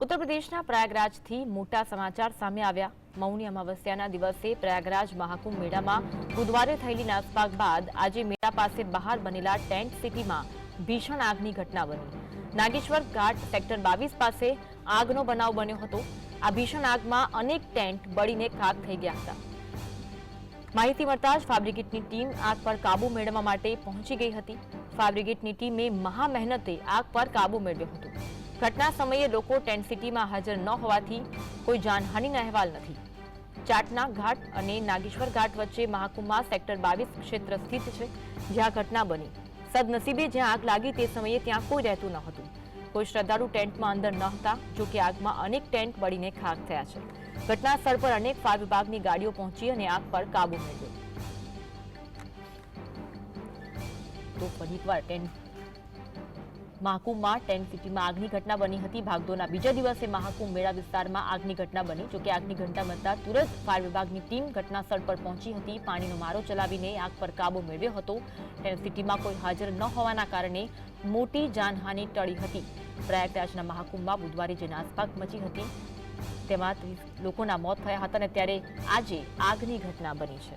उत्तर प्रदेशना प्रयागराजथी मोटा समाचार सामे आव्या। मौनी अमावस्याना दिवसे प्रयागराज महाकुंभ मेळामां बुधवारे थयेली नासभाग बाद आजे मेळा पासे बहार बनेला टेન્ટ सिटीमां भीषण આગની ઘટના બની। નાગેશ્વર ઘાટ સેક્ટર 22 પાસે આગનો બનાવ બન્યો હતો। આ ભીષણ આગમાં અનેક ટેન્ટ બળીને ખાક થઈ ગયા હતા। માહિતી મળતા જ ફાયર બ્રિગેડની ટીમ આગ પર કાબુ મેળવવા માટે પહોંચી ગઈ હતી। ફાયર બ્રિગેડની ટીમે મહા મહેનતે આગ પર કાબુ મેળવ્યો હતો। घटना समये लोको टेન્ટ सिटी में हाजर न होवाथी कोई जानहानिना अहेवाल नहीं। चाटना घाट और नागेश्वर घाट वच्चे महाकुंभमां सेक्टर 22 क्षेत्र स्थित है, ज्यां घटना बनी। सदनसीबे ज्यां आग लगी ते समये त्यां कोई रहतुं न हतुं। कोई श्रद्धाळु टेન્ટ में अंदर न हता, जो कि आग में अनेक टेન્ટ बळीने खाक थया छे। घटना स्थल पर अनेक फायर विभागनी गाड़ीओ पहोंची अने आग पर काबू मेळव्यो। तो फरी एकवार महाकुंभमां टेન્ટ सिटीमां આગની ઘટના બની હતી। ભાગદોડના બીજા દિવસે મહાકુંભ મેળા વિસ્તારમાં આગની ઘટના બની। જો કે આગની ઘટના બનતા તુરંત ફાયર વિભાગની ટીમ ઘટના સ્થળ પર પહોંચી હતી। પાણીનો મારો ચલાવીને આગ પર કાબુ મેળવ્યો હતો। ટેન્ટ સિટીમાં કોઈ હાજર ન હોવાના કારણે મોટી જાનહાનિ ટળી હતી। પ્રયાગરાજના મહાકુંભમાં બુધવારે જે નાસભાગ મચી હતી તેમાં લોકોના મોત થયા હતા અને ત્યારે આજે આગની ઘટના બની છે।